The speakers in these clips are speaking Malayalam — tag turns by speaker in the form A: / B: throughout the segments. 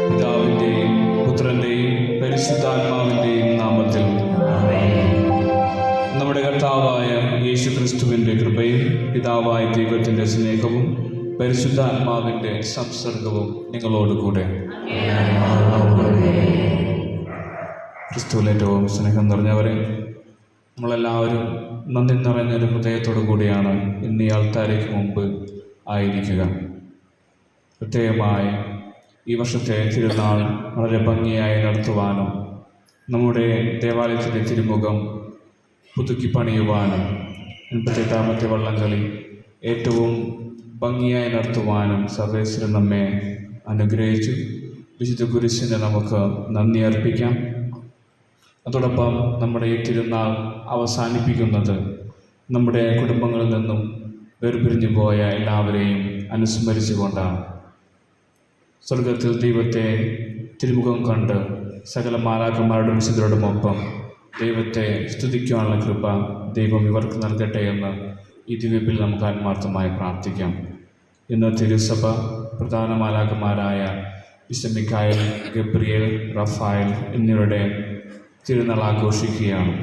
A: പിതാവിൻ്റെയും പുത്രൻ്റെയും പരിശുദ്ധാത്മാവിൻ്റെയും നാമത്തിൽ നമ്മുടെ കർത്താവായ യേശു ക്രിസ്തുവിൻ്റെ കൃപയും പിതാവായ ദൈവത്തിൻ്റെ സ്നേഹവും പരിശുദ്ധാത്മാവിൻ്റെ സംസർഗവും നിങ്ങളോടുകൂടെ. ക്രിസ്തുവിൽ ഏറ്റവും സ്നേഹം നിറഞ്ഞവരെ, നമ്മളെല്ലാവരും നന്ദി നിറഞ്ഞൊരു ഹൃദയത്തോടു കൂടിയാണ് ഇന്ന് ഈ ആൾത്താരയ്ക്ക് മുമ്പ് ആയിരിക്കുക. പ്രത്യേകമായി ഈ വർഷത്തെ തിരുനാൾ വളരെ ഭംഗിയായി നടത്തുവാനും നമ്മുടെ ദേവാലയത്തിൻ്റെ തിരുമുഖം പുതുക്കി പണിയുവാനും 88ാമത്തെ വള്ളംകളി ഏറ്റവും ഭംഗിയായി നടത്തുവാനും സർവേശ്വരൻ നമ്മെ അനുഗ്രഹിച്ചു. വിശുദ്ധ കുരിശിന് നമുക്ക് നന്ദി അർപ്പിക്കാം. അതോടൊപ്പം നമ്മുടെ ഈ തിരുനാൾ അവസാനിപ്പിക്കുന്നത് നമ്മുടെ കുടുംബങ്ങളിൽ നിന്നും വേർപിരിഞ്ഞു പോയ എല്ലാവരെയും അനുസ്മരിച്ചുകൊണ്ടാണ്. സ്വർഗത്തിൽ ദൈവത്തെ തിരുമുഖം കണ്ട് സകല മാലാഖമാരോടും വിശുദ്ധരോടുമൊപ്പം ദൈവത്തെ സ്തുതിക്കുവാനുള്ള കൃപ ദൈവം ഇവർക്ക് നൽകട്ടെ എന്ന് ഈ ദിവ്യബലിയിൽ നമുക്ക് ആത്മാർത്ഥമായി പ്രാർത്ഥിക്കാം. ഇന്ന് തിരുസഭ പ്രധാന മാലാഖമാരായ വിശുദ്ധ മിഖായേൽ, ഗബ്രിയേൽ, റഫായേൽ എന്നിവരുടെ തിരുനാൾ ആഘോഷിക്കുകയാണ്.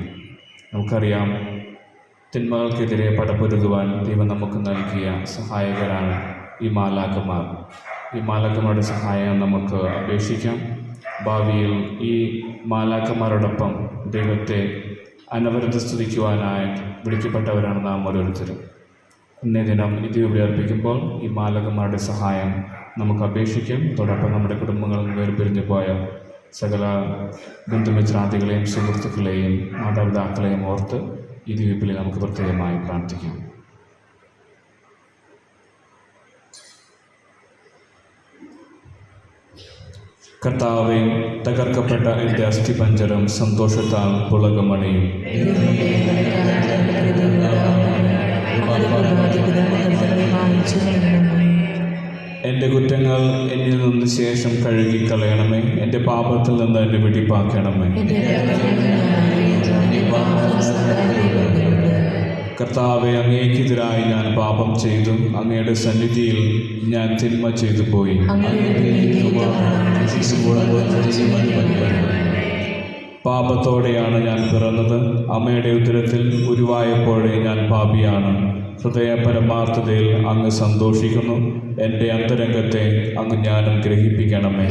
A: നമുക്കറിയാം, തിന്മകൾക്കെതിരെ പടപൊരുതുവാൻ ദൈവം നമുക്ക് നൽകിയ സഹായകരാണ് ഈ മാലാഖമാർ. ഈ മാലാഖമാരുടെ സഹായം നമുക്ക് അപേക്ഷിക്കാം. ഭാവിയിൽ ഈ മാലാഖമാരോടൊപ്പം ദൈവത്തെ അനവരത സ്തുതിക്കുവാനായി വിളിക്കപ്പെട്ടവരാണ് നാം ഓരോരുത്തരും. ഇന്നേ ദിനം ഇത് ഉപയോഗിക്കുമ്പോൾ ഈ മാലാഖമാരുടെ സഹായം നമുക്ക് അപേക്ഷിക്കാം. അതോടൊപ്പം നമ്മുടെ കുടുംബങ്ങളിൽ നിന്ന് വേർപിരിഞ്ഞു പോയ സകല ബന്ധുമിത്രാദികളെയും സുഹൃത്തുക്കളെയും മാതാപിതാക്കളെയും ഓർത്ത് ഈ ദിവ്യബലിയിൽ നമുക്ക് പ്രത്യേകമായി പ്രാർത്ഥിക്കാം. കർത്താവേ, തകർക്കപ്പെട്ട എൻ്റെ അസ്ഥിപഞ്ജരം സന്തോഷത്താൽ പുളകമണിയും. എൻ്റെ കുറ്റങ്ങൾ എന്നിൽ നിന്ന് ശേഷം കഴുകിക്കളയണമേ. എൻ്റെ പാപത്തിൽ നിന്ന് എന്നെ വെടിപ്പാക്കണമേ. കർത്താവെ, അങ്ങേക്കെതിരായി ഞാൻ പാപം ചെയ്തു. അങ്ങയുടെ സന്നിധിയിൽ ഞാൻ തിന്മ ചെയ്തു പോയി. പാപത്തോടെയാണ് ഞാൻ പിറന്നത്. അമ്മയുടെ ഉദരത്തിൽ ഉരുവായപ്പോഴേ ഞാൻ പാപിയാണ്. ഹൃദയ പരമാർത്ഥതയിൽ അങ്ങ് സന്തോഷിക്കുന്നു. എൻ്റെ അന്തരംഗത്തെ അങ്ങ് ജ്ഞാനം ഗ്രഹിപ്പിക്കണമേ.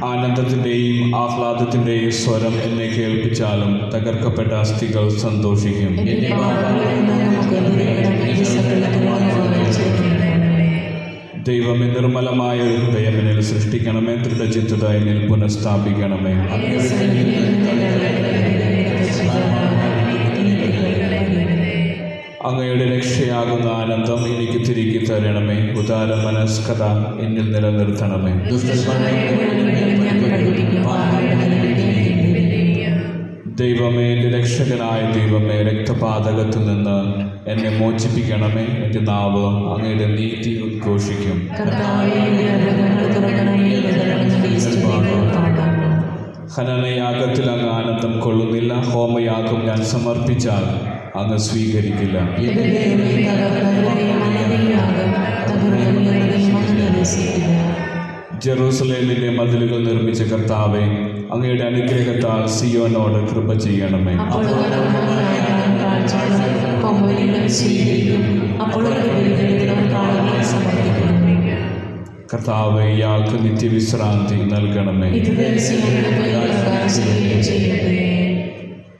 A: ആനന്ദത്തിൻ്റെയും ആഹ്ലാദത്തിൻ്റെയും സ്വരം എന്നെ കേൾപ്പിച്ചാലും തകർക്കപ്പെട്ട അസ്ഥികൾ സന്തോഷിക്കും. ദൈവമേ, നിർമ്മലമായ ഒരു ഹൃദയം എന്നിൽ സൃഷ്ടിക്കണമേ. ദൃഢചിത്തത എന്നിൽ പുനഃസ്ഥാപിക്കണമേ. അങ്ങയുടെ രക്ഷയാകുന്ന ആനന്ദം എനിക്ക് തിരികെ തരണമേ. ഉദാര മനസ്കത എന്നിൽ നിലനിർത്തണമേ. ദൈവമേ, എൻ്റെ രക്ഷകനായ ദൈവമേ, രക്തപാതകത്തിൽ നിന്ന് എന്നെ മോചിപ്പിക്കണമേ. എൻ്റെ നാവ് അങ്ങയുടെ നീതി ഉദ്ഘോഷിക്കും. ഹനനയാഗത്തിൽ അങ്ങ് ആനന്ദം കൊള്ളുന്നില്ല. ഹോമയാഗം ഞാൻ സമർപ്പിച്ചാൽ അങ്ങ് സ്വീകരിക്കില്ല. ജെറൂസലേമിന്റെ മതിലുകൾ നിർമ്മിച്ച കർത്താവേ, അങ്ങയുടെ അനുഗ്രഹത്താൽ സിയോനോട് കൃപ ചെയ്യണമേ. കർത്താവേ, ഇയാൾക്ക് നിത്യവിശ്രാന്തി നൽകണമേ.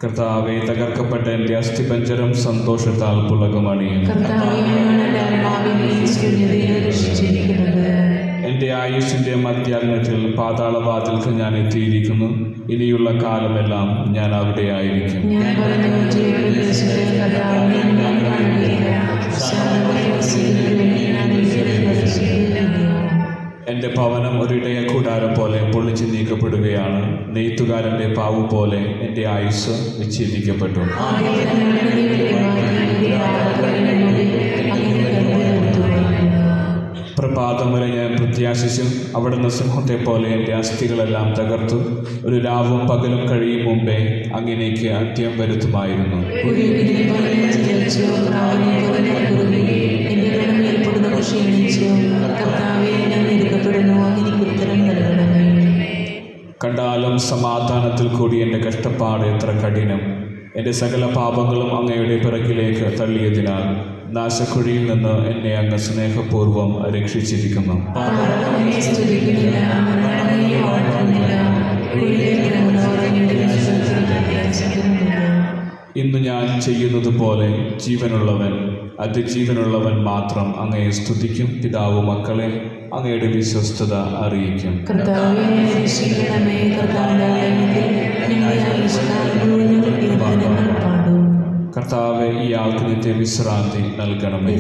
A: കർത്താവെ, തകർക്കപ്പെട്ട എൻ്റെ അസ്ഥിപഞ്ജരം സന്തോഷത്താൽ പുളകമണിയും. എൻ്റെ ആയുഷിൻ്റെ മധ്യാഹ്നത്തിൽ പാതാളവാതിൽക്ക് ഞാൻ എത്തിയിരിക്കുന്നു. ഇനിയുള്ള കാലമെല്ലാം ഞാൻ അവിടെ ആയിരിക്കും. എൻ്റെ ഭവനം ഒരിടയ കൂടാരം പോലെ പൊളിച്ചു നീക്കപ്പെടുകയാണ്. നെയ്ത്തുകാരൻ്റെ പാവു പോലെ എൻ്റെ ആയുസ് വിച്ഛേദിക്കപ്പെട്ടു. പ്രഭാതം വരെ ഞാൻ പ്രത്യാശിച്ചു. അവിടുന്ന് സിംഹത്തെ പോലെ എൻ്റെ അസ്ഥികളെല്ലാം തകർത്തു. ഒരു രാവും പകലും കഴിയും മുമ്പേ അങ്ങനേക്ക് അന്ത്യം വരുത്തുമായിരുന്നു. കണ്ടാലും സമാധാനത്തിൽ കൂടി എൻ്റെ കഷ്ടപ്പാട് എത്ര കഠിനം. എൻ്റെ സകല പാപങ്ങളും അങ്ങയുടെ പിറകിലേക്ക് തള്ളിയതിനാൽ നാശക്കുഴിയിൽ നിന്ന് എന്നെ അങ്ങ് സ്നേഹപൂർവ്വം രക്ഷിച്ചിരിക്കുന്നു. ഇന്ന് ഞാൻ ചെയ്യുന്നത് പോലെ ജീവനുള്ളവൻ അതിജീവനുള്ളവൻ മാത്രം അങ്ങയെ സ്തുതിക്കും. പിതാവ് മക്കളെ അങ്ങയുടെ വിശ്വസ്തത അറിയിക്കും. കർത്താവെ, ഇയാൾക്ക് നിത്യവിശ്രാന്തി നൽകണമേ.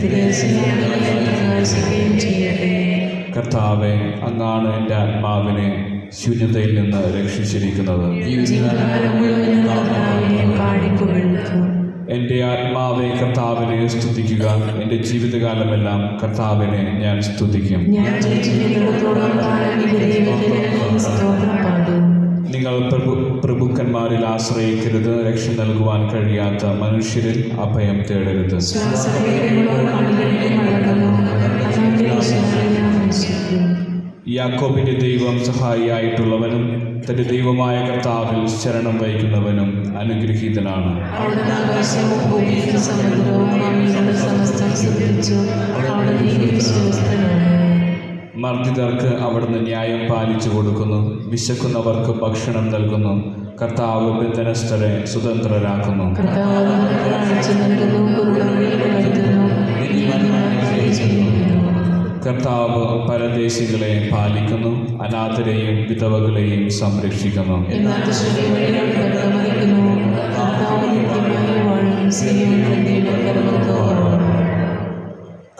A: കർത്താവെ, അങ്ങാണ് എൻ്റെ ആത്മാവിനെ ശൂന്യതയിൽ നിന്ന് രക്ഷിച്ചിരിക്കുന്നത്. എൻ്റെ ആത്മാവെ കർത്താവിനെ സ്തുതിക്കുക. എൻ്റെ ജീവിതകാലമെല്ലാം കർത്താവിനെ ഞാൻ സ്തുതിക്കും. നിങ്ങൾ പ്രഭുക്കന്മാരിൽ ആശ്രയിക്കരുത്. രക്ഷ നൽകുവാൻ കഴിയാത്ത മനുഷ്യരിൽ അഭയം തേടരുത്. യാക്കോബിന്റെ ദൈവം സഹായിയായിട്ടുള്ളവനും തന്റെ ദൈവമായ കർത്താവിൽ ശരണം വഹിക്കുന്നവനും അനുഗ്രഹീതനാണ്. മർദ്ദിതർക്ക് അവിടുന്ന് ന്യായം പാലിച്ചു കൊടുക്കുന്നു. വിശക്കുന്നവർക്ക് ഭക്ഷണം നൽകുന്നു. കർത്താവ് ബന്ധനസ്ഥരെ സ്വതന്ത്രരാക്കുന്നു. കർത്താവ് പരദേശികളെ പാലിക്കുന്നു. അനാഥരെയും വിധവകളെയും സംരക്ഷിക്കുന്നു.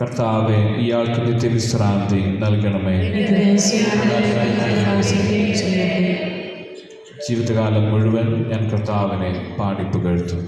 A: കർത്താവെ, ഇയാൾക്ക് നിത്യവിശ്രാന്തി നൽകണമേ. ജീവിതകാലം മുഴുവൻ ഞാൻ കർത്താവിനെ പാടിപ്പുകഴ്ത്തും.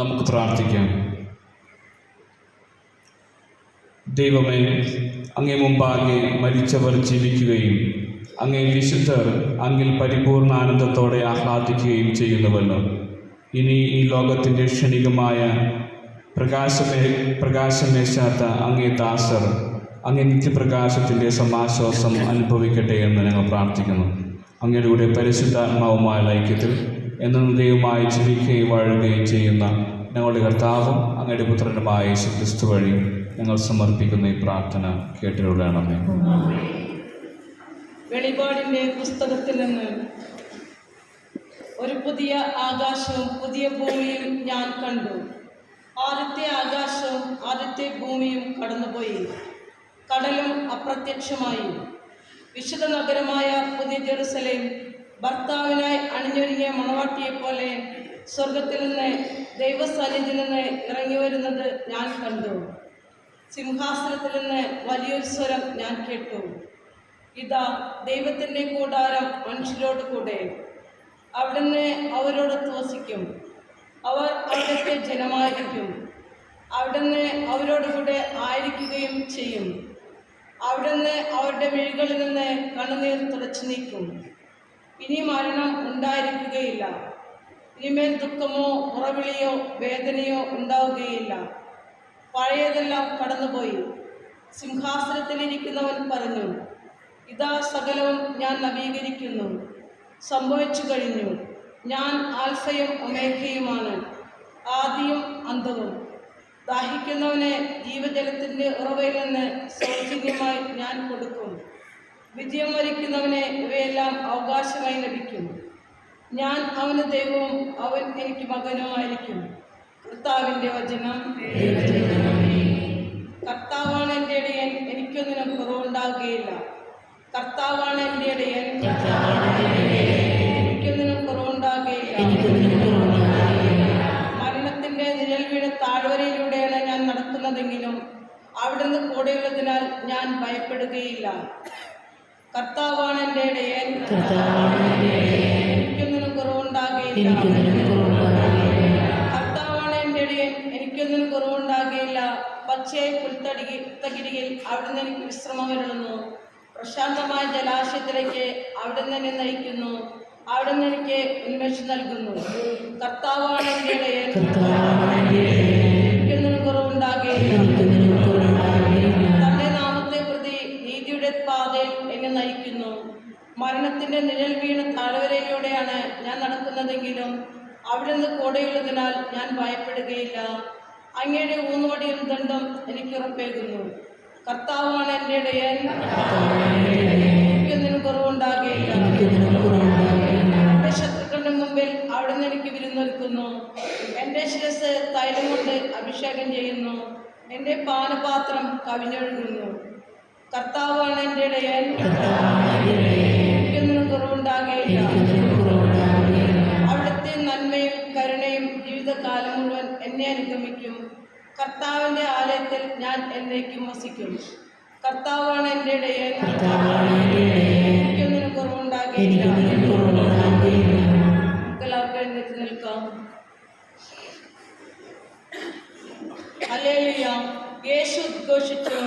A: നമുക്ക് പ്രാർത്ഥിക്കാം. ദൈവമേ, അങ്ങേ മുമ്പാകെ മരിച്ചവർ ജീവിക്കുകയും അങ്ങേ വിശുദ്ധർ അങ്ങിൽ പരിപൂർണ ആനന്ദത്തോടെ ആഹ്ലാദിക്കുകയും ചെയ്യുന്നുവല്ലോ. ഇനി ഈ ലോകത്തിൻ്റെ ക്ഷണികമായ പ്രകാശമേശാത്ത അങ്ങേ ദാസർ അങ്ങേ നിത്യപ്രകാശത്തിൻ്റെ സമാശ്വാസം അനുഭവിക്കട്ടെ എന്ന് ഞങ്ങൾ പ്രാർത്ഥിക്കുന്നു. അങ്ങയുടെ കൂടെ പരിശുദ്ധാത്മാവുമായ ഐക്യത്തിൽ എന്നും ദൈവമായി ജീവിക്കുകയും വാഴുകയും ചെയ്യുന്ന ഞങ്ങളുടെ കർത്താവും അങ്ങയുടെ പുത്രനുമായ യേശുക്രിസ്തു വഴി ഞങ്ങൾ സമർപ്പിക്കുന്ന ഈ പ്രാർത്ഥന കേട്ടിട്ടുള്ളതാണമേ.
B: വെളിപാടിൻ്റെ പുസ്തകത്തിൽ നിന്ന് ഒരു പുതിയ ആകാശവും പുതിയ ഭൂമിയും ഞാൻ കണ്ടു. ആദ്യത്തെ ആകാശവും ആദ്യത്തെ ഭൂമിയും കടന്നുപോയി, കടലും അപ്രത്യക്ഷമായി. വിശുദ്ധ നഗരമായ പുതിയ ജെറുസലേം ഭർത്താവിനായി അണിഞ്ഞൊരുങ്ങിയ മണവാട്ടിയെപ്പോലെ സ്വർഗത്തിൽ നിന്ന് ദൈവസാന്നിധ്യത്തിൽ നിന്ന് ഇറങ്ങി വരുന്നത് ഞാൻ കണ്ടു. സിംഹാസനത്തിൽ നിന്ന് വലിയൊരു സ്വരം ഞാൻ കേട്ടു. ഇതാ, ദൈവത്തിൻ്റെ കൂടാരം മനുഷ്യരോട് കൂടെ. അവിടുന്ന് അവരോടൊത്ത് വസിക്കും. അവർ അവിടുത്തെ ജനമായിരിക്കും. അവിടുന്ന് അവരോടുകൂടെ ആയിരിക്കുകയും ചെയ്യും. അവിടുന്ന് അവരുടെ മിഴികളിൽ നിന്ന് കണ്ണുനീർ തുടച്ചു നീക്കും. ഇനി മരണം ഉണ്ടായിരിക്കുകയില്ല. ഇനിമേൽ ദുഃഖമോ മുറവിളിയോ വേദനയോ ഉണ്ടാവുകയില്ല. പഴയതെല്ലാം കടന്നുപോയി. സിംഹാസനത്തിലിരിക്കുന്നവൻ പറഞ്ഞു, ഇതാ സകലവും ഞാൻ നവീകരിക്കുന്നു. സംഭവിച്ചു കഴിഞ്ഞു. ഞാൻ ആൽഫയും ഒമേഗയുമാണ്, ആദിയും അന്തവും. ദാഹിക്കുന്നവന് ജീവജലത്തിൻ്റെ ഉറവയിൽ നിന്ന് സൗജന്യമായി ഞാൻ കൊടുക്കും. വിജയം വരിക്കുന്നവന് ഇവയെല്ലാം അവകാശമായി ലഭിക്കും. ഞാൻ അവന് ദൈവവും അവൻ എനിക്ക് മകനുമായിരിക്കും. കർത്താവിൻ്റെ വചനം. കർത്താവാണ് എൻ്റെ ഇടയൻ, എനിക്കൊന്നിനും കുറവുണ്ടാകുകയില്ല. കർത്താവാണ് എൻ്റെ ഇടയൻ, എനിക്കൊന്നിനും കുറവുണ്ടാകുകയില്ല. മരണത്തിൻ്റെ നിഴൽ വീണ താഴ്വരയിലൂടെയാണ് ഞാൻ നടക്കുന്നതെങ്കിലും അവിടുന്ന് കൂടെയുള്ളതിനാൽ ഞാൻ ഭയപ്പെടുകയില്ല. കർത്താവാണ് എൻ്റെ ഇടയൻ, എനിക്കൊന്നിനും കുറവുണ്ടാകുകയില്ല. കർത്താവാണ് എൻ്റെ ഇടയൻ, എനിക്കൊന്നിനും കുറവുണ്ടാകുകയില്ല. പച്ചയായ പുൽത്തകിടിയിൽ അവിടുന്ന് എനിക്ക് വിശ്രമം വരുന്നു. പ്രശാന്തമായ ജലാശയത്തിലേക്ക് അവിടുന്ന് എന്നെ നയിക്കുന്നു. അവിടുന്ന് എനിക്ക് ഉന്മേഷം നൽകുന്നു. കർത്താവാണ് എൻ്റെ ഇടയൻ, എനിക്കൊന്നിനും കുറവുണ്ടാകുകയില്ല. തന്റെ നാമത്തെ പ്രതി നീതിയുടെ പാതയിൽ എന്നെ നയിക്കുന്നു. മരണത്തിന്റെ നിഴൽ വീണ താഴ്വരയിലൂടെയാണ് ഞാൻ നടക്കുന്നതെങ്കിലും അവിടുന്ന് കൂടെയുള്ളതിനാൽ ഞാൻ ഭയപ്പെടുകയില്ല. അങ്ങയുടെ ഊന്നുവടിയും ദണ്ഡം എനിക്ക് ഉറപ്പേകുന്നു. കർത്താവാണ് എൻ്റെ ഇടയൻ, എനിക്കൊന്നിനും കുറവുണ്ടാകുകയില്ല. എൻ്റെ ശത്രുക്കളുടെ മുമ്പിൽ അവിടുന്ന് എനിക്ക് വിരുന്നൊരുക്കുന്നു. എൻ്റെ ശിരസ് തൈലം കൊണ്ട് അഭിഷേകം ചെയ്യുന്നു. എൻ്റെ പാനപാത്രം കവിഞ്ഞൊഴുകുന്നു. കർത്താവാണ് എൻ്റെ ഇടയൻ, എനിക്കൊന്നിനും കുറവുണ്ടാകുകയില്ല. അവിടുത്തെ നന്മയും കരുണയും ജീവിതകാലം മുഴുവൻ എന്നെ അനുഗമിക്കും. കർത്താവിൻ്റെ ആലയത്തിൽ ഞാൻ എന്നേക്കും വസിക്കും. കർത്താവാണ് എൻ്റെ ഇടയൻ, എനിക്കൊന്നിനും കുറവുണ്ടാകുകയില്ല. എല്ലാവർക്കും എഴുന്നേറ്റ് നിൽക്കാം. ഹല്ലേലൂയ. യേശു ഉദ്ഘോഷിച്ചു,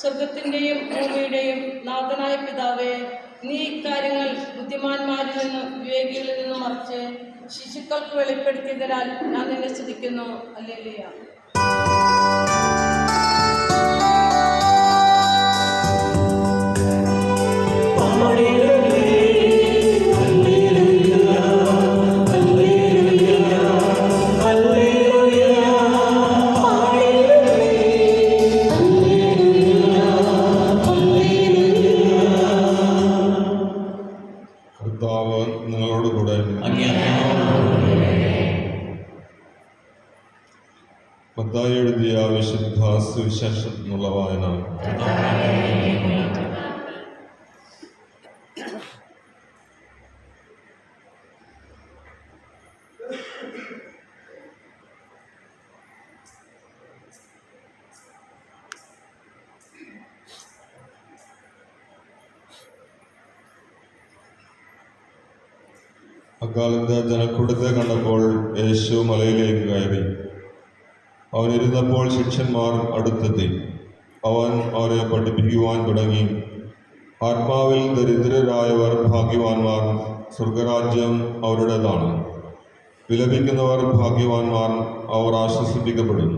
B: സ്വർഗത്തിൻ്റെയും ഭൂമിയുടെയും നാഥനായ പിതാവേ, നീ ഇക്കാര്യങ്ങൾ ബുദ്ധിമാന്മാരിൽ നിന്നും വിവേകികളിൽ നിന്നും മറിച്ച് ശിശുക്കൾക്ക് വെളിപ്പെടുത്തിയതിനാൽ ഞാൻ നിന്നെ സ്തുതിക്കുന്നു. ഹല്ലേലൂയ.
C: മത്തായി എഴുതിയ വിശുദ്ധ സുവിശേഷത്തിനുള്ള വായന. അക്കാലത്ത് ജനക്കൂട്ടത്തെ കണ്ടപ്പോൾ യേശു മലയിലേക്ക് കയറി. അവനിരുന്നപ്പോൾ ശിഷ്യന്മാർ അടുത്തെത്തി. അവൻ അവരെ പഠിപ്പിക്കുവാൻ തുടങ്ങി. ആത്മാവിൽ ദരിദ്രരായവർ ഭാഗ്യവാന്മാർ, സ്വർഗരാജ്യം അവരുടേതാണ്. വിലപിക്കുന്നവർ ഭാഗ്യവാന്മാർ, അവർ ആശ്വസിപ്പിക്കപ്പെടും.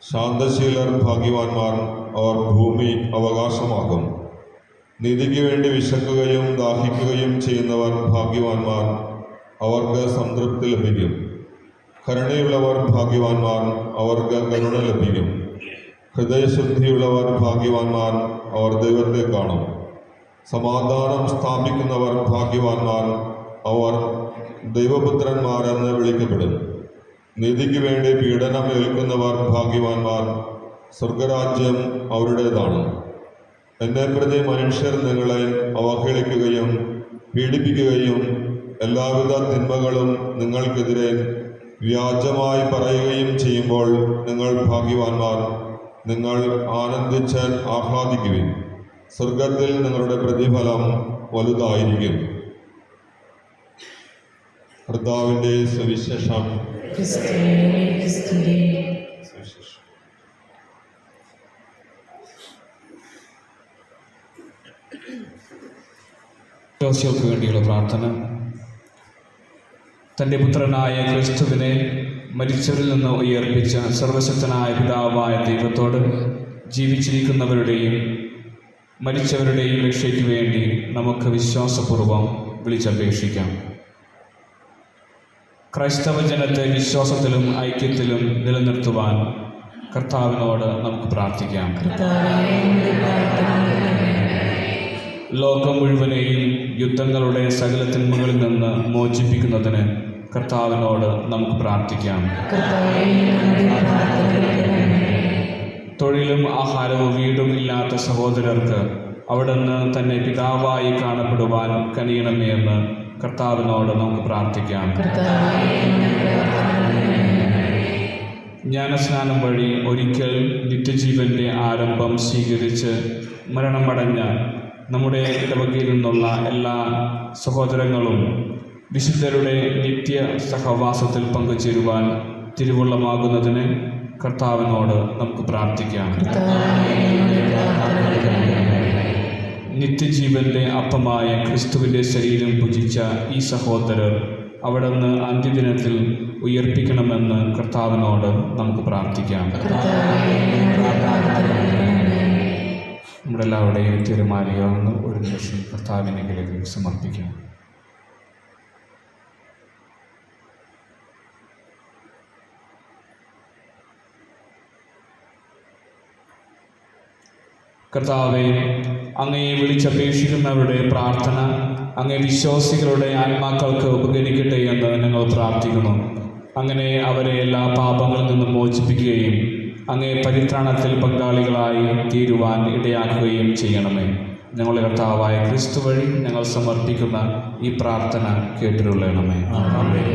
C: ശാന്തശീലർ ഭാഗ്യവാന്മാർ, അവർ ഭൂമി അവകാശമാക്കും. നീതിക്ക് വേണ്ടി വിശക്കുകയും ദാഹിക്കുകയും ചെയ്യുന്നവർ ഭാഗ്യവാന്മാർ, അവർക്ക് സംതൃപ്തി ലഭിക്കും. കരുണയുള്ളവർ ഭാഗ്യവാന്മാർ, അവർക്ക് കരുണ ലഭിക്കും. ഹൃദയശുദ്ധിയുള്ളവർ ഭാഗ്യവാന്മാർ, അവർ ദൈവത്തെ കാണും. സമാധാനം സ്ഥാപിക്കുന്നവർ ഭാഗ്യവാന്മാർ, അവർ ദൈവപുത്രന്മാരെന്ന് വിളിക്കപ്പെടും. നീതിക്ക് വേണ്ടി പീഡനം ഏൽക്കുന്നവർ ഭാഗ്യവാന്മാർ, സ്വർഗരാജ്യം അവരുടേതാണ്. എന്നെ പ്രതി മനുഷ്യർ നിങ്ങളെ അവഹേളിക്കുകയും പീഡിപ്പിക്കുകയും എല്ലാവിധ തിന്മകളും നിങ്ങൾക്കെതിരെ വ്യാജമായി പറയുകയും ചെയ്യുമ്പോൾ നിങ്ങൾ ഭാഗ്യവാന്മാർ. നിങ്ങൾ ആനന്ദിച്ച് ആഹ്ലാദിക്കുവിൻ, സ്വർഗത്തിൽ നിങ്ങളുടെ പ്രതിഫലം വലുതായിരിക്കും. കർത്താവിൻ്റെ സുവിശേഷം.
A: വിശ്വാസികൾക്ക് വേണ്ടിയുള്ള പ്രാർത്ഥന. തൻ്റെ പുത്രനായ ക്രിസ്തുവിനെ മരിച്ചവരിൽ നിന്ന് ഉയർപ്പിച്ച സർവശക്തനായ പിതാവായ ദൈവത്തോട് ജീവിച്ചിരിക്കുന്നവരുടെയും മരിച്ചവരുടെയും രക്ഷയ്ക്ക് വേണ്ടി നമുക്ക് വിശ്വാസപൂർവം വിളിച്ചപേക്ഷിക്കാം. ക്രൈസ്തവ ജനത്തെ വിശ്വാസത്തിലും ഐക്യത്തിലും നിലനിർത്തുവാൻ കർത്താവിനോട് നമുക്ക് പ്രാർത്ഥിക്കാം. ലോകം മുഴുവനെയും യുദ്ധങ്ങളുടെ സകല തിന്മകളിൽ നിന്ന് മോചിപ്പിക്കുന്നതിന് കർത്താവിനോട് നമുക്ക് പ്രാർത്ഥിക്കാം. തൊഴിലും ആഹാരവും വീടും ഇല്ലാത്ത സഹോദരർക്ക് അവിടുന്ന് തന്നെ പിതാവായി കാണപ്പെടുവാൻ കനിയണമേ എന്ന് കർത്താവിനോട് നമുക്ക് പ്രാർത്ഥിക്കാം. ജ്ഞാനസ്നാനം വഴി ഒരിക്കൽ നിത്യജീവൻ്റെ ആരംഭം സ്വീകരിച്ച് മരണമടഞ്ഞ നമ്മുടെ ഇടവകയിൽ നിന്നുള്ള എല്ലാ സഹോദരങ്ങളും വിശുദ്ധരുടെ നിത്യ സഹവാസത്തിൽ പങ്കുചേരുവാൻ തിരുവുള്ളമാകുന്നതിന് കർത്താവിനോട് നമുക്ക് പ്രാർത്ഥിക്കാം. നിത്യജീവന്റെ അപ്പമായ ക്രിസ്തുവിൻ്റെ ശരീരം ഭുജിച്ച ഈ സഹോദരർ അവിടുന്ന് അന്ത്യദിനത്തിൽ ഉയർപ്പിക്കണമെന്ന് കർത്താവിനോട് നമുക്ക് പ്രാർത്ഥിക്കാം. നമ്മുടെ എല്ലാവരുടെയും തീരുമാനിയാവുന്ന ഒരു നിമിഷം കർത്താവിനെങ്കിലും സമർപ്പിക്കാം. കർത്താവെ, അങ്ങയെ വിളിച്ചപേക്ഷിക്കുന്നവരുടെ പ്രാർത്ഥന അങ്ങേ വിശ്വാസികളുടെ ആത്മാക്കൾക്ക് ഉപകരിക്കട്ടെ എന്ന് ഞങ്ങൾ പ്രാർത്ഥിക്കുന്നു. അങ്ങനെ അവരെ എല്ലാ പാപങ്ങളിൽ നിന്നും മോചിപ്പിക്കുകയും അങ്ങേ പരിത്രാണത്തിൽ പങ്കാളികളായി തീരുവാൻ ഇടയാക്കുകയും ചെയ്യണമേ. ഞങ്ങളുടെ കർത്താവായ ക്രിസ്തു വഴി ഞങ്ങൾ സമർപ്പിക്കുന്ന ഈ പ്രാർത്ഥന കേട്ടിരുള്ളണമേ. ആമേൻ.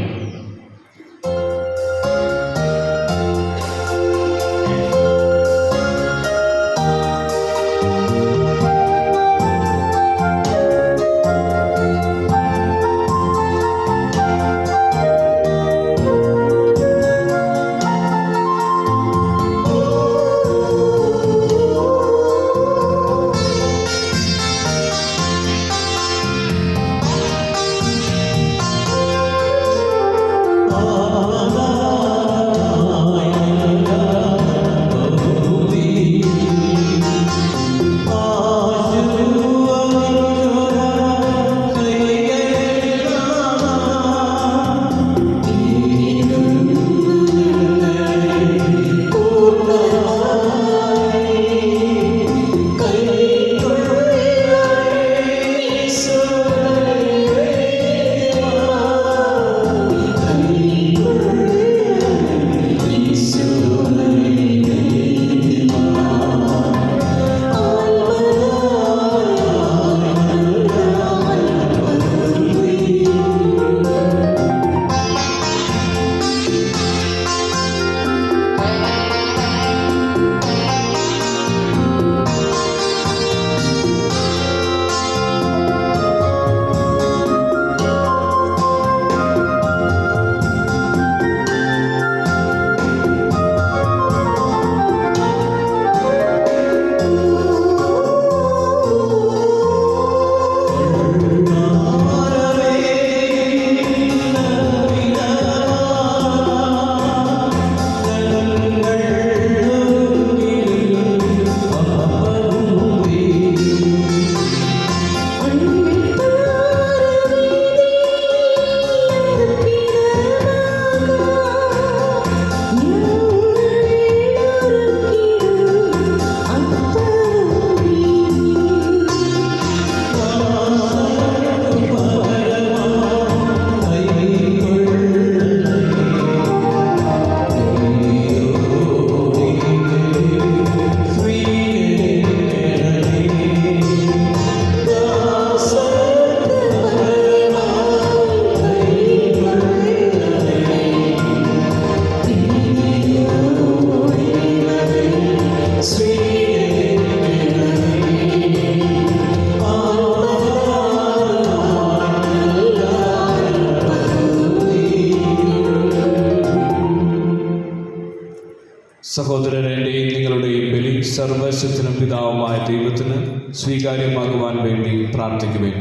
A: സഹോദരരുടെയും നിങ്ങളുടെയും ബലി സർവശക്തനും പിതാവുമായ ദൈവത്തിന് സ്വീകാര്യമാകുവാൻ വേണ്ടി പ്രാർത്ഥിക്കുവേൻ.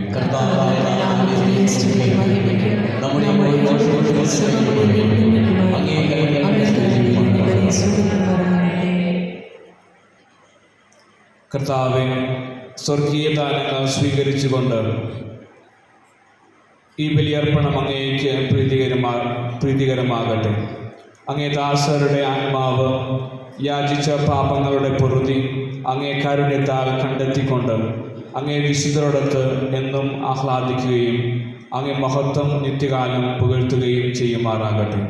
A: കർത്താവേ, സ്വർഗീയ ദാനങ്ങൾ സ്വീകരിച്ചുകൊണ്ട് ഈ ബലിയർപ്പണം അങ്ങേക്ക് പ്രീതികരമാകട്ടെ. അങ്ങേ ദാസരുടെ ആത്മാവ് യാചിച്ച പാപങ്ങളുടെ പൊറുതി അങ്ങേ കാരുണ്യത്താൽ കണ്ടെത്തിക്കൊണ്ട് അങ്ങേ വിശുദ്ധരോടൊത്ത് എന്നും ആഹ്ലാദിക്കുകയും അങ്ങേ മഹത്വം നിത്യകാലം പുകഴ്ത്തുകയും ചെയ്യുമാറാകട്ടെ.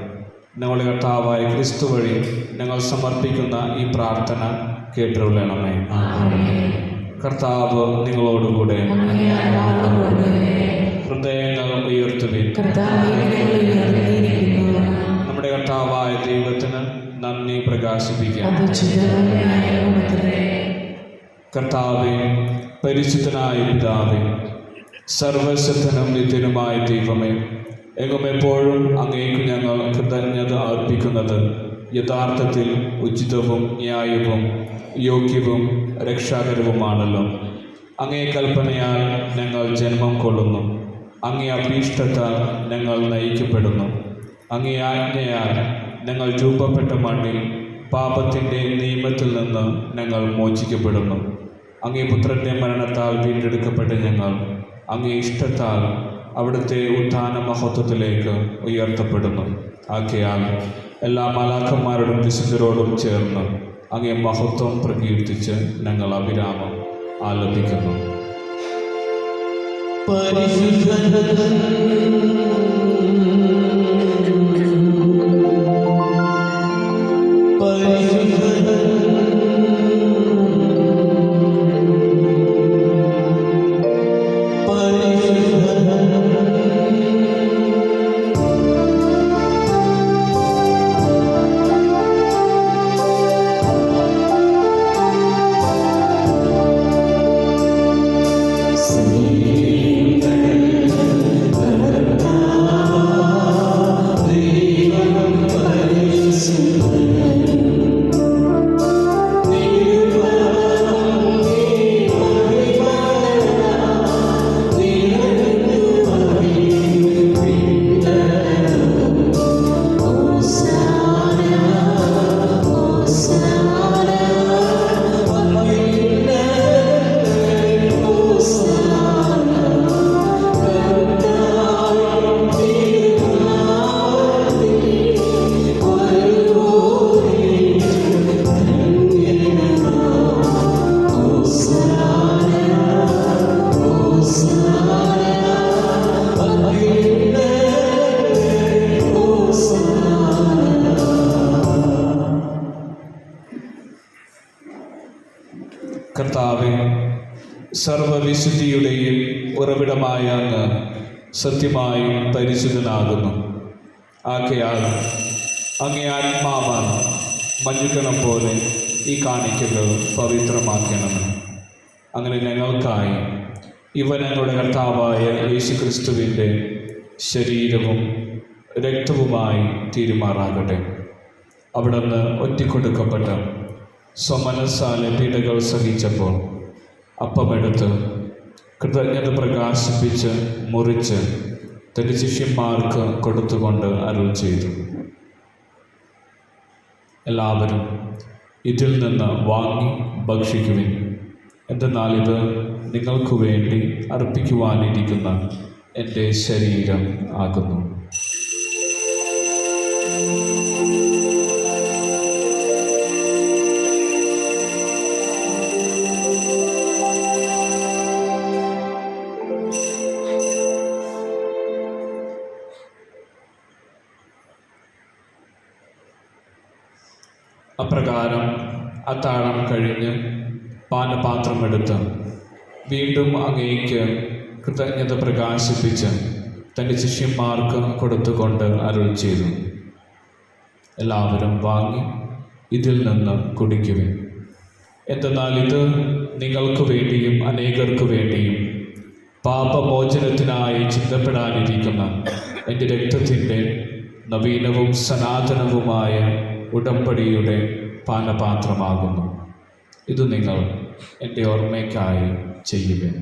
A: ഞങ്ങളുടെ കർത്താവായ ക്രിസ്തു വഴി ഞങ്ങൾ സമർപ്പിക്കുന്ന ഈ പ്രാർത്ഥന കേട്ടുകൊള്ളണമേ. കർത്താവ് നിങ്ങളോടുകൂടെ. ഹൃദയങ്ങൾ ഉയർത്തുവിൻ. നമ്മുടെ കർത്താവായ ദൈവത്തിന് നന്ദി പ്രകാശിപ്പിക്കാം. കർത്താവേ, പരിശുദ്ധനായ പിതാവേ, സർവശക്തനും നിത്യനുമായ ദൈവമേ, എങ്ങുമെപ്പോഴും അങ്ങേക്ക് ഞങ്ങൾ കൃതജ്ഞത അർപ്പിക്കുന്നത് യഥാർത്ഥത്തിൽ ഉചിതവും ന്യായവും യോഗ്യവും രക്ഷാകരവുമാണല്ലോ. അങ്ങേ കൽപ്പനയാൽ ഞങ്ങൾ ജന്മം കൊള്ളുന്നു. അങ്ങേ അഭീഷ്ടത്താൽ ഞങ്ങൾ നയിക്കപ്പെടുന്നു. അങ്ങേ ആജ്ഞയാൽ ഞങ്ങൾ രൂപപ്പെട്ട മണ്ണിൽ പാപത്തിൻ്റെ നിയമത്തിൽ നിന്ന് ഞങ്ങൾ മോചിക്കപ്പെടുന്നു. അങ്ങേ പുത്രൻ്റെ മരണത്താൽ വീണ്ടെടുക്കപ്പെട്ട ഞങ്ങൾ അങ്ങേ ഇഷ്ടത്താൽ അവിടുത്തെ ഉത്ഥാന മഹത്വത്തിലേക്ക് ഉയർത്തപ്പെടുന്നു. ആകയാൽ എല്ലാ മാലാഖന്മാരോടും വിശുദ്ധരോടും ചേർന്ന് അങ്ങേ മഹത്വം പ്രകീർത്തിച്ച് ഞങ്ങൾ അവിരാമം ആലപിക്കുന്നു. കർത്താവേ, സർവവിശുദ്ധിയുടെയും ഉറവിടമായ അങ്ങ് സത്യമായും പരിശുദ്ധനാകുന്നു. ആകയാൽ അങ്ങേ ആത്മാവാൻ മഞ്ഞുകണം പോലെ ഈ കാണിക്കകൾ പവിത്രമാക്കണമേ. അങ്ങനെ ഞങ്ങൾക്കായി ഇവ ഞങ്ങളുടെ കർത്താവായ യേശുക്രിസ്തുവിൻ്റെ ശരീരവും രക്തവുമായി തീരുമാറാകട്ടെ. അവിടുന്ന് ഒറ്റിക്കൊടുക്കപ്പെട്ട സ്വമനസ്സാലെ പീഡകൾ സഹിച്ചപ്പോൾ അപ്പമെടുത്ത് കൃതജ്ഞത പ്രകാശിപ്പിച്ച് മുറിച്ച് തൻ്റെ ശിഷ്യന്മാർക്ക് കൊടുത്തുകൊണ്ട് അരുൾ ചെയ്തു, എല്ലാവരും ഇതിൽ നിന്ന് വാങ്ങി ഭക്ഷിക്കുവിൻ. എന്തെന്നാൽ ഇത് നിങ്ങൾക്ക് വേണ്ടി അർപ്പിക്കുവാനിരിക്കുന്ന എൻ്റെ ശരീരം ആകുന്നു. അപ്രകാരം അത്താഴം കഴിഞ്ഞ് പാനപാത്രമെടുത്ത് വീണ്ടും അങ്ങേക്ക് കൃതജ്ഞത പ്രകാശിപ്പിച്ച് തൻ്റെ ശിഷ്യന്മാർക്ക് കൊടുത്തുകൊണ്ട് അരുൾ ചെയ്തു, എല്ലാവരും വാങ്ങി ഇതിൽ നിന്ന് കുടിക്കുവിൻ. എന്തെന്നാൽ ഇത് നിങ്ങൾക്ക് വേണ്ടിയും അനേകർക്ക് വേണ്ടിയും പാപമോചനത്തിനായി ചിന്തപ്പെടാനിരിക്കുന്ന എൻ്റെ രക്തത്തിൻ്റെ നവീനവും സനാതനവുമായ ഉടമ്പടിയുടെ പാനപാത്രമാകുന്നു. ഇത് നിങ്ങൾ എൻ്റെ ഓർമ്മയ്ക്കായി ചെയ്യുവിൻ.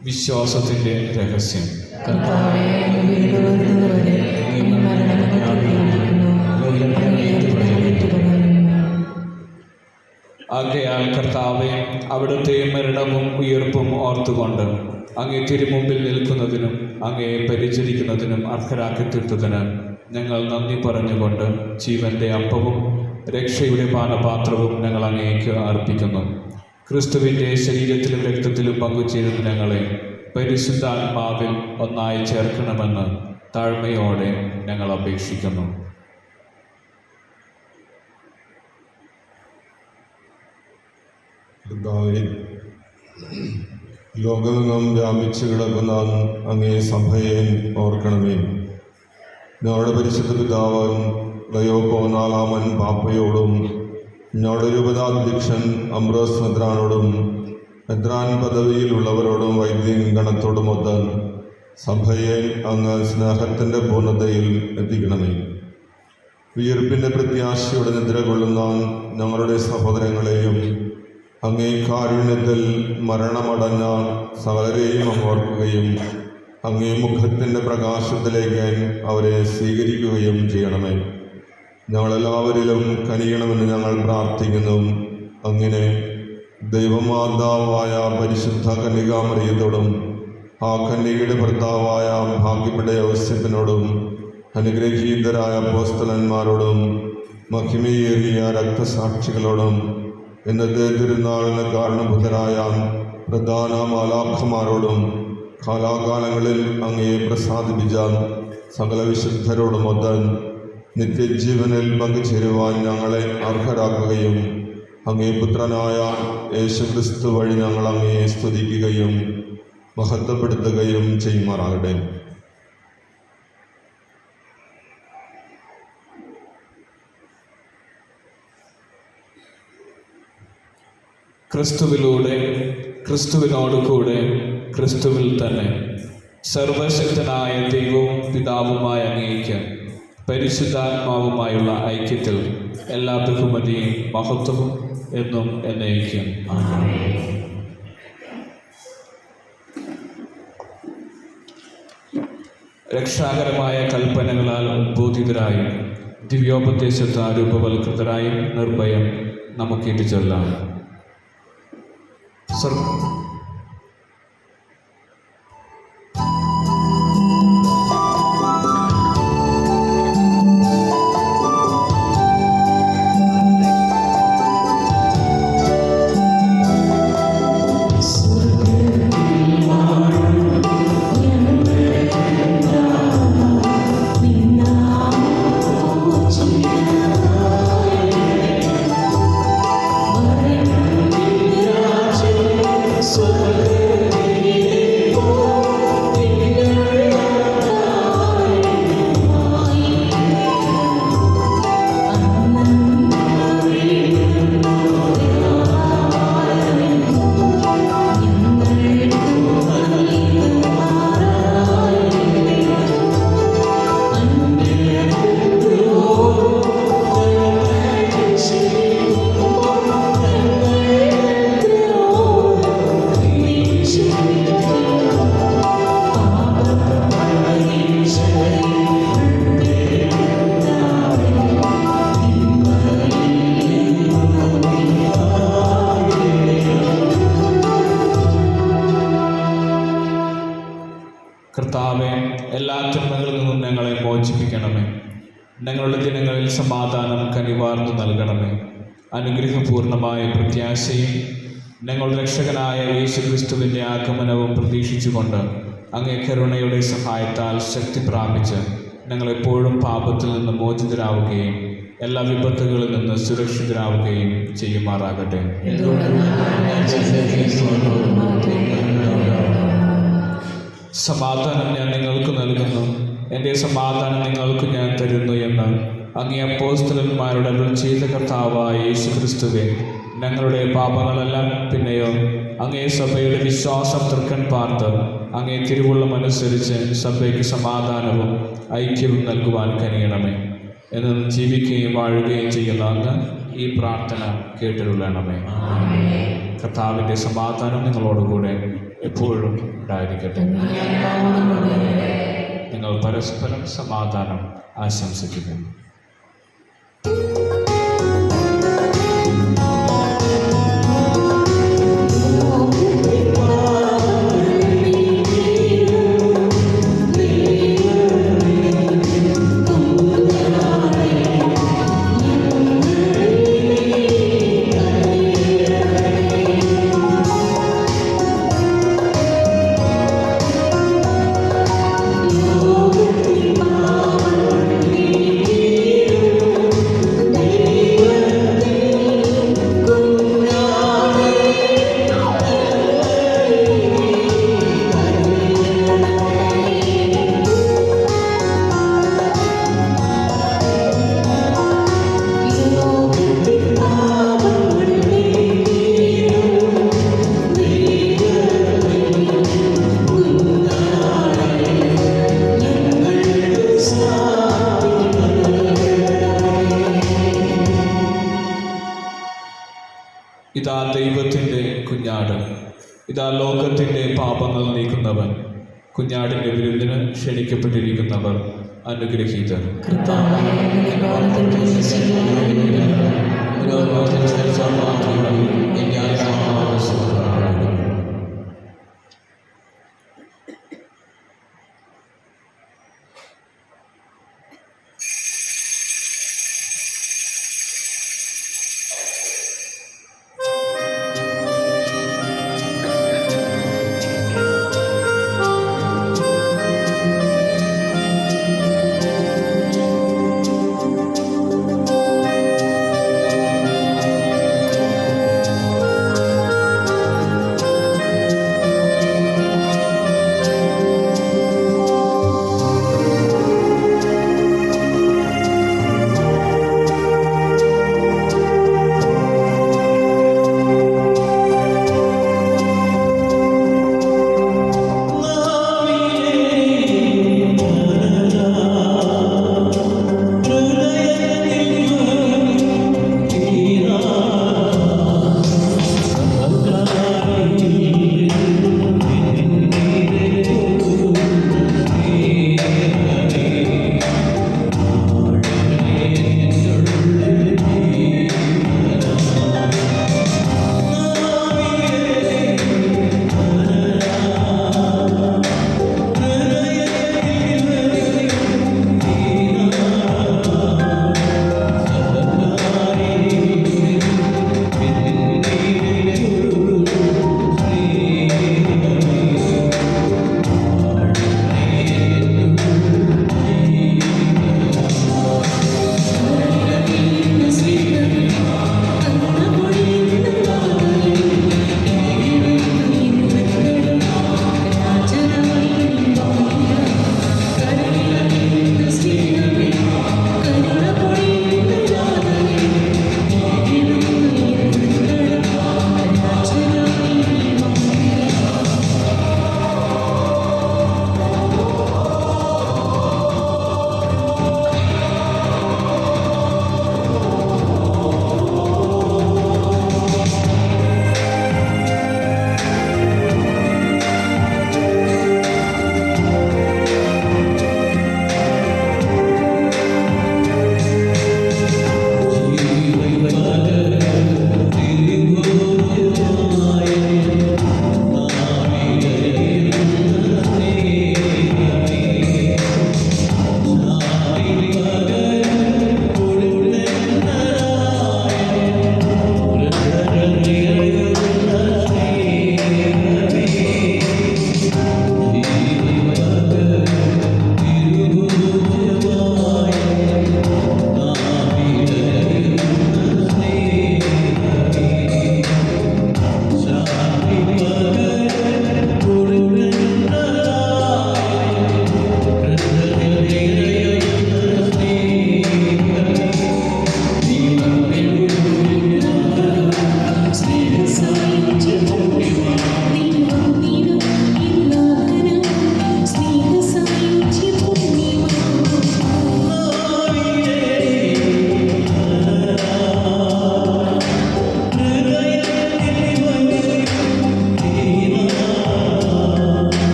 A: വിശ്വാസത്തിൻ്റെ രഹസ്യം.
D: കർത്താവേ, അങ്ങ് വീണ്ടും വരുന്നതുവരെ അങ്ങ് മരണം ഞങ്ങൾ പ്രഖ്യാപിക്കുന്നു. അങ്ങയെ ഏറ്റുപറയുന്നു.
A: ആകയാൽ കർത്താവെ, അവിടുത്തെ മരണവും ഉയർപ്പും ഓർത്തുകൊണ്ട് അങ്ങേ തിരുമുമ്പിൽ നിൽക്കുന്നതിനും അങ്ങയെ പരിചരിക്കുന്നതിനും അർഹരാക്കി തീർത്തതിന് ഞങ്ങൾ നന്ദി പറഞ്ഞുകൊണ്ട് ജീവന്റെ അപ്പവും രക്ഷയുടെ പാനപാത്രവും ഞങ്ങൾ അങ്ങേക്ക് അർപ്പിക്കുന്നു. ക്രിസ്തുവിൻ്റെ ശരീരത്തിലും രക്തത്തിലും പങ്കുചേരുന്ന ഞങ്ങളെ പരിശുദ്ധാത്മാവിൽ ഒന്നായി ചേർക്കണമെന്ന് താഴ്മയോടെ ഞങ്ങൾ അപേക്ഷിക്കുന്നു.
C: കർത്താവേ, ലോകമെങ്ങും വ്യാപിച്ചു കിടക്കുന്ന അങ്ങേ സഭയെ ഓർക്കണമേ. ഞങ്ങളുടെ പരിശുദ്ധ പിതാവൻ ലയോപ്പോ നാലാമൻ പാപ്പയോടും ഞങ്ങളുടെ രൂപതാധ്യക്ഷൻ അംബ്രോസ് മെത്രാനോടും മെത്രാൻ പദവിയിലുള്ളവരോടും വൈദിക ഗണത്തോടുമൊത്ത് സഭയെ അങ്ങ് സ്നേഹത്തിൻ്റെ പൂർണ്ണതയിൽ എത്തിക്കണമേ. ഉയർപ്പിൻ്റെ പ്രത്യാശയോടെ നിദ്ര കൊള്ളുന്ന ഞങ്ങളുടെ സഹോദരങ്ങളെയും അങ്ങേ കാരുണ്യത്തിൽ മരണമടഞ്ഞ സകലരെയും അങ്ങ് ഓർക്കുകയും അങ്ങേ മുഖത്തിൻ്റെ പ്രകാശത്തിലേക്ക് അവരെ സ്വീകരിക്കുകയും ചെയ്യണമേ. ഞങ്ങളെല്ലാവരിലും കനിയണമെന്ന് ഞങ്ങൾ പ്രാർത്ഥിക്കുന്നു. അങ്ങനെ ദൈവമാതാവായ പരിശുദ്ധ കന്യകാമറിയത്തോടും ആ കന്യകയുടെ ഭർത്താവായ ഭാഗ്യപ്പെട്ട യോസേപ്പിനോടും അനുഗ്രഹീതരായ അപ്പോസ്തലന്മാരോടും മഹിമയേറിയ രക്തസാക്ഷികളോടും ഇന്നത്തെ തിരുനാളിന് കാരണഭൂതരായ പ്രധാന മാലാഖമാരോടും കാലാകാലങ്ങളിൽ അങ്ങയെ പ്രസാദിപ്പിച്ച സകല വിശുദ്ധരോടുമൊത്ത് നിത്യജീവനിൽ പങ്കുചേരുവാൻ ഞങ്ങളെ അർഹരാക്കുകയും അങ്ങേ പുത്രനായ യേശുക്രിസ്തു വഴി ഞങ്ങൾ അങ്ങയെ സ്തുതിക്കുകയും മഹത്വപ്പെടുത്തുകയും ചെയ്യുമാറാകട്ടെ.
A: ക്രിസ്തുവിലൂടെ, ക്രിസ്തുവിനോട് കൂടെ, ക്രിസ്തുവിൽ തന്നെ സർവശക്തനായ ദൈവവും പിതാവുമായ അങ്ങേയ്ക്ക് പരിശുദ്ധാത്മാവുമായുള്ള ഐക്യത്തിൽ എല്ലാ ബഹുമതിയും മഹത്വവും എന്നും എന്നേക്കും. രക്ഷാകരമായ കൽപ്പനകളാൽ ഉദ്ബോധിതരായും ദിവ്യോപദേശത്താൽ രൂപവൽകൃതരായും നിർഭയം നമുക്കേറ്റു ചൊല്ലാം. കർത്താവെ, എല്ലാ തിന്മകളിൽ നിന്നും ഞങ്ങളെ മോചിപ്പിക്കണമേ. ഞങ്ങളുടെ ദിനങ്ങളിൽ സമാധാനം കനിവാർന്നു നൽകണമേ. അനുഗ്രഹപൂർണമായ പ്രത്യാശയും ഞങ്ങളുടെ രക്ഷകനായ യേശുക്രിസ്തുവിൻ്റെ ആഗമനവും പ്രതീക്ഷിച്ചുകൊണ്ട് അങ്ങേ കരുണയുടെ സഹായത്താൽ ശക്തി പ്രാപിച്ച് ഞങ്ങളെപ്പോഴും പാപത്തിൽ നിന്ന് മോചിതരാവുകയും എല്ലാ വിപത്തുകളിൽ നിന്ന് സുരക്ഷിതരാവുകയും ചെയ്യുമാറാകട്ടെ. സമാധാനം ഞാൻ നിങ്ങൾക്ക് നൽകുന്നു, എൻ്റെ സമാധാനം നിങ്ങൾക്ക് ഞാൻ തരുന്നു എന്ന് അങ്ങേ അപ്പോസ്തലന്മാരുടെ അരുൾ ചെയ്ത കർത്താവായ യേശു ക്രിസ്തുവേ, ഞങ്ങളുടെ പാപങ്ങളെല്ലാം പിന്നെയോ അങ്ങേ സഭയുടെ വിശ്വാസം തൃക്കൺ പാർത്ത് അങ്ങേ തിരുവുള്ളമനുസരിച്ച് സഭയ്ക്ക് സമാധാനവും ഐക്യവും നൽകുവാൻ കനിയണമേ. എന്നും ജീവിക്കുകയും വാഴുകയും ചെയ്യുന്ന അങ്ങ് ഈ പ്രാർത്ഥന കേട്ടിരുള്ളണമേ. കർത്താവിൻ്റെ സമാധാനം നിങ്ങളോടുകൂടെ എപ്പോഴും ഉണ്ടായിരിക്കട്ടെ. നിങ്ങൾ പരസ്പരം സമാധാനം ആശംസിക്കുന്നു. ഇതാ ദൈവത്തിൻ്റെ കുഞ്ഞാട്, ഇതാ ലോകത്തിൻ്റെ പാപങ്ങൾ നീക്കുന്നവൻ. കുഞ്ഞാടിൻ്റെ വിരുന്നിന് ക്ഷണിക്കപ്പെട്ടിരിക്കുന്നവർ അനുഗ്രഹീതർ.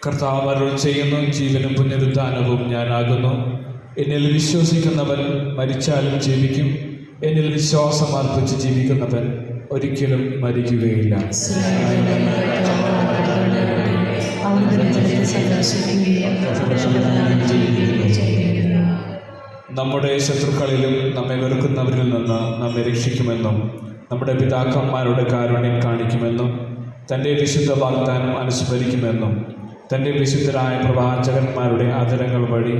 A: കർത്താവ് അരുൾ ചെയ്യുന്നു, ജീവനും പുനരുദ്ധാനവും ഞാനാകുന്നു. എന്നിൽ വിശ്വസിക്കുന്നവൻ മരിച്ചാലും ജീവിക്കും. എന്നിൽ വിശ്വാസം അർപ്പിച്ച് ജീവിക്കുന്നവൻ ഒരിക്കലും മരിക്കുകയില്ല. നമ്മുടെ ശത്രുക്കളിലും നമ്മെ വെറുക്കുന്നവരിൽ നിന്ന് നമ്മെ രക്ഷിക്കുമെന്നും നമ്മുടെ പിതാക്കന്മാരുടെ കാരുണ്യം കാണിക്കുമെന്നും തൻ്റെ വിശുദ്ധ വാഗ്ദാനം അനുസ്മരിക്കുമെന്നും തൻ്റെ വിശുദ്ധരായ പ്രവാചകന്മാരുടെ ആദരങ്ങൾ വഴി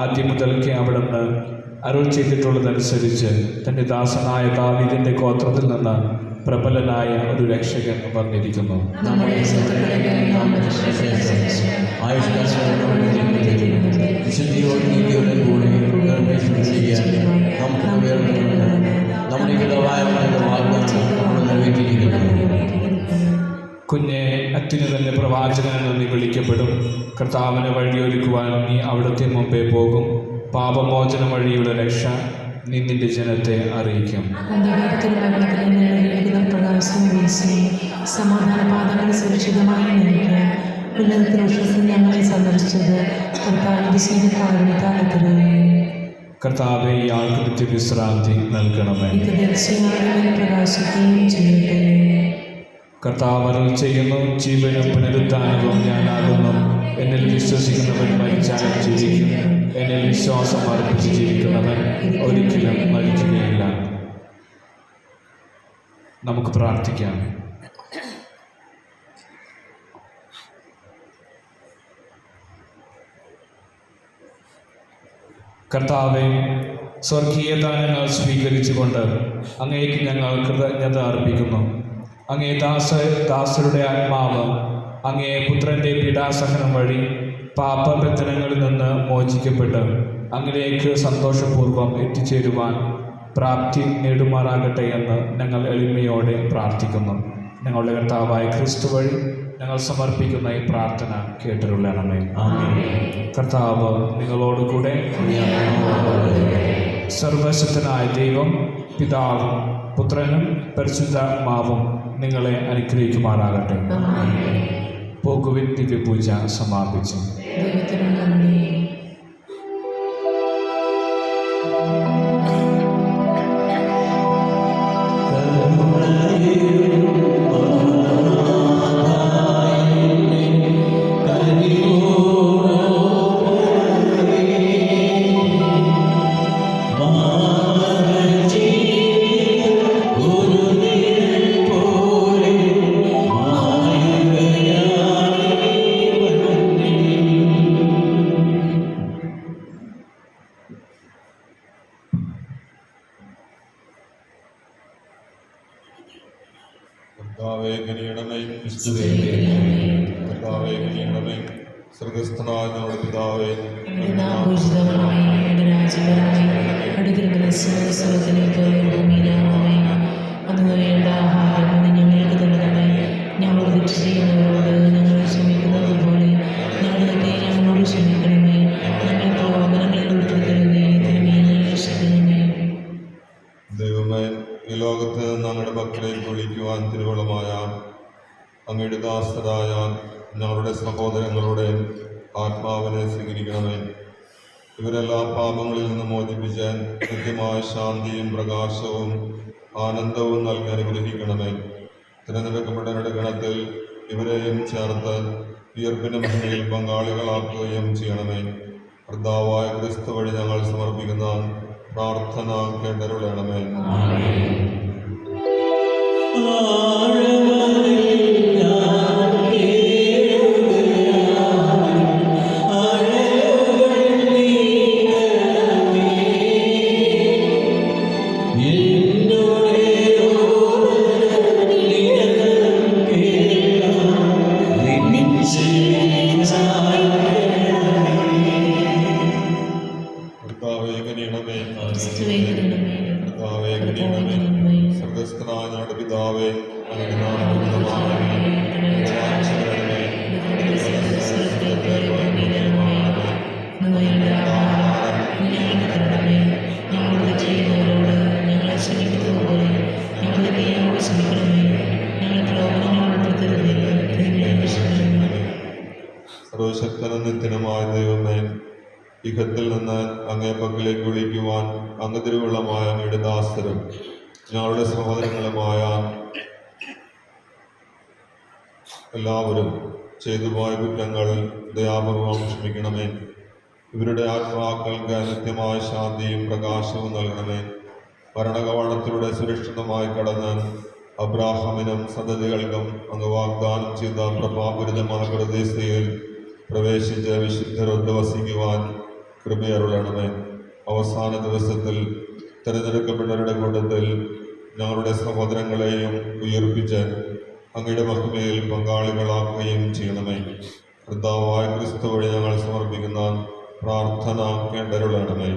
A: ആദ്യം മുതൽക്കേ അവിടുന്ന് അരുൾ ചെയ്തിട്ടുള്ളതനുസരിച്ച് തൻ്റെ ദാസനായ ദാവീദിൻ്റെ ഗോത്രത്തിൽ നിന്ന് പ്രബലനായ ഒരു രക്ഷകൻ വന്നിരിക്കുന്നു. കുഞ്ഞെ, അത്യുന്നതന്റെ പ്രവാചകനെന്ന് നീ വിളിക്കപ്പെടും. കർത്താവിനെ വഴിയൊരുക്കുവാൻ നീ അവിടുത്തെ മുമ്പേ പോകും. പാപമോചനം വഴിയുള്ള രക്ഷ നീ നിന്റെ ജനത്തെ അറിയിക്കും.
D: സമാധാന പാതകൾ സുരക്ഷിതമായി നയിക്കാൻ ഉന്നതത്തിൽ ഞങ്ങളെ സന്ദർശിച്ചത്
A: കർത്താവെ, ഇയാൾക്ക് നിത്യവിശ്രാന്തി നൽകണമേ.
D: പ്രകാശിക്കുകയും ചെയ്യട്ടെ.
A: കർത്താവ് അരുൾ ചെയ്യുന്നു, ജീവനും പുനരുദ്ധാനവും ഞാനാകുന്നു. എന്നിൽ വിശ്വസിക്കുന്നവൻ മരിച്ചാലും ജീവിക്കും. എന്നിൽ വിശ്വാസം അർപ്പിച്ച് ജീവിക്കുന്നവൻ ഒരിക്കലും മരിക്കുകയില്ല. നമുക്ക് പ്രാർത്ഥിക്കാം. കർത്താവെ, സ്വർഗീയ ദാനങ്ങൾ സ്വീകരിച്ചുകൊണ്ട് അങ്ങേക്ക് ഞങ്ങൾ കൃതജ്ഞത അർപ്പിക്കുന്നു. അങ്ങേ ദാസരുടെ ആത്മാവ് അങ്ങേ പുത്രൻ്റെ പീഡാസഹനം വഴി പാപബന്ധനങ്ങളിൽ നിന്ന് മോചിക്കപ്പെട്ട് അങ്ങിലേക്ക് സന്തോഷപൂർവ്വം എത്തിച്ചേരുവാൻ പ്രാപ്തി നേടുമാറാകട്ടെ എന്ന് ഞങ്ങൾ എളിമയോടെ പ്രാർത്ഥിക്കുന്നു. ഞങ്ങളുടെ കർത്താവായ ക്രിസ്തു വഴി ഞങ്ങൾ സമർപ്പിക്കുന്ന ഈ പ്രാർത്ഥന കേട്ടരുളണമേ. കർത്താവ് നിങ്ങളോടുകൂടെ. സർവശക്തനായ ദൈവം പിതാവും പുത്രനും പരിശുദ്ധാത്മാവും നിങ്ങളെ അനുഗ്രഹിക്കുമാറാകട്ടെ. പോകുവിൻ. ദിവ്യപൂജ സമാപിച്ചു.
C: സ്വർഗസ്ഥനായ ഞങ്ങളുടെ പിതാവേ,
D: അന്ന് വേണ്ട ആഹാരം ഞങ്ങൾക്ക് തരണമേ. ഞങ്ങളോട് തെറ്റ് ചെയ്യുന്നവരോട് ഞങ്ങൾ ക്ഷമിക്കുന്നത് പോലെ ഞങ്ങളുടെ ഞങ്ങളോട് ക്ഷമിക്കണമേ. ഞങ്ങളെ പ്രലോഭനങ്ങളിൽ ഉൾപ്പെടുത്തരുതേ, തിന്മയിൽ രക്ഷിക്കണമേ.
C: ദൈവമേ, ഈ ലോകത്ത് നിന്ന് അങ്ങയുടെ മക്കളേക്ക് വിളിക്കുവാൻ തിരുവള്ളമായ അങ്ങയുടെ ദാസരായ ഞങ്ങളുടെ സഹോദരങ്ങളുടെ ആത്മാവിനെ സ്വീകരിക്കണമേ. ഇവരെല്ലാം പാപങ്ങളിൽ നിന്ന് മോചിപ്പിച്ച് കൃത്യമായ ശാന്തിയും പ്രകാശവും ആനന്ദവും നൽകി അനുഗ്രഹിക്കണമേ. തിരഞ്ഞെടുക്കപ്പെട്ടവരുടെ ഗണത്തിൽ ഇവരെയും ചേർത്ത് ഉയർപ്പിന്റെ മഹിമയിൽ പങ്കാളികളാക്കുകയും ചെയ്യണമേ. കർത്താവായ ക്രിസ്തു വഴി ഞങ്ങൾ സമർപ്പിക്കുന്ന പ്രാർത്ഥന കേട്ടരുളണമേ. സ്വർഗസ്ഥനായ ഞങ്ങളുടെ പിതാവേ, അങ്ങയുടെ നാമം പൂജിതമാകണമേ. സർവശക്തനും നിത്യനുമായ ദൈവമേ, ഇഹത്തിൽ നിന്ന് അങ്ങേ പക്കലേക്ക് വിളിക്കുവാൻ അങ്ങ് തിരുവുള്ളമായ അങ്ങയുടെ ദാസരും ഞങ്ങളുടെ സഹോദരങ്ങളുമായ എല്ലാവരും ചെയ്തുപോയ കുറ്റങ്ങൾ ദയാപൂർവം ക്ഷമിക്കണമേ. ഇവരുടെ ആത്മാക്കൾക്ക് നിത്യമായ ശാന്തിയും പ്രകാശവും നൽകണമേ. മരണകവാടത്തിലൂടെ സുരക്ഷിതമായി കടന്ന് അബ്രാഹാമിനും സന്തതികൾക്കും അങ്ങ് വാഗ്ദാനം ചെയ്ത പ്രഭാപുരിതമായ പ്രദേശയിൽ പ്രവേശിച്ച് വിശുദ്ധരൊത്ത് വസിക്കുവാൻ കൃപയരുളണമേ. അവസാന ദിവസത്തിൽ തിരഞ്ഞെടുക്കപ്പെട്ടവരുടെ കൂട്ടത്തിൽ ഞങ്ങളുടെ സഹോദരങ്ങളെയും ഉയർപ്പിച്ച് അങ്ങയുടെ മഹിമയിൽ പങ്കാളികളാക്കുകയും ചെയ്യണമേ. കർത്താവായ ക്രിസ്തു വഴി ഞങ്ങൾ സമർപ്പിക്കുന്ന പ്രാർത്ഥന കേട്ടരുളണമേ.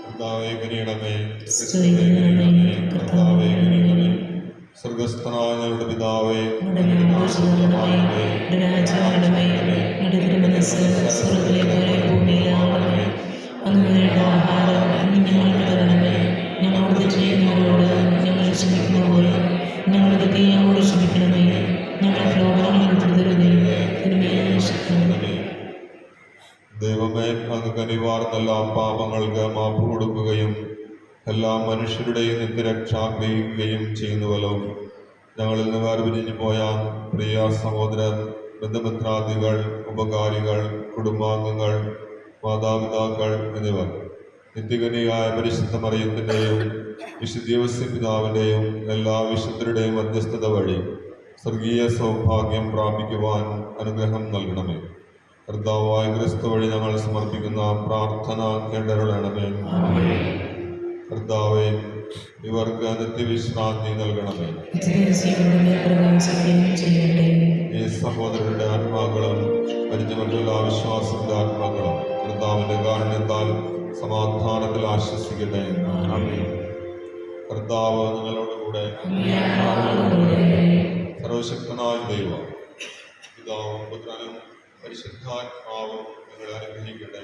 C: കർത്താവേ കനിയണമേ. കർത്താവേ കനിയണമേ. സ്വർഗസ്ഥനായ ഞങ്ങളുടെ പിതാവേ,
D: ഞങ്ങളോട് ചെയ്യുന്നവരോട് ഞങ്ങൾ ക്ഷമിക്കുന്ന പോലെ ഞങ്ങളുടെ തെയ്യോട് ക്ഷമിക്കണമേ. ഞങ്ങളെ പ്രലോഭനങ്ങളിൽ ഉൾപ്പെടുത്തരുതേ, തിന്മയിൽ രക്ഷിക്കണമേ.
C: ദൈവമേ, അങ്ങ് കനിവാർന്ന എല്ലാ പാപങ്ങൾക്ക് മാപ്പ് കൊടുക്കുകയും എല്ലാ മനുഷ്യരുടെയും നിത്യരക്ഷ ആഗ്രഹിക്കുകയും ചെയ്യുന്നുവല്ലോ. ഞങ്ങളിൽ നിന്ന് വേർപിരിഞ്ഞു പോയ പ്രിയ സഹോദരർ, ബന്ധുമിത്രാദികൾ, ഉപകാരികൾ, കുടുംബാംഗങ്ങൾ, മാതാപിതാക്കൾ എന്നിവർ നിത്യകനിയായ പരിശുദ്ധ മറിയത്തിൻ്റെയും വിശുദ്ധ പിതാവിൻ്റെയും എല്ലാ വിശുദ്ധരുടെയും മധ്യസ്ഥത വഴി സ്വർഗീയ സൗഭാഗ്യം പ്രാപിക്കുവാൻ അനുഗ്രഹം നൽകണമേ. കർത്താവായ ക്രിസ്തു വഴി ഞങ്ങൾ സമർപ്പിക്കുന്ന പ്രാർത്ഥന കേട്ടരുളണമേ. കർത്താവേ, ഇവർക്ക് നിത്യവിശ്രാന്തി നൽകണമേ. ഈ സഹോദരരുടെ ആത്മാക്കളും മരിച്ചവരുടെ വിശ്വാസത്തിന്റെ ആത്മാക്കളും കർത്താവിന്റെ കാരുണ്യത്താൽ സമാധാനത്തിൽ ആശ്വസിക്കട്ടെ. കർത്താവ് നിങ്ങളോടുകൂടെ. സർവശക്തനായ ദൈവം പിതാവും പുത്രനും പരിശുദ്ധാത്മാവും നിങ്ങളെ അനുഗ്രഹിക്കട്ടെ.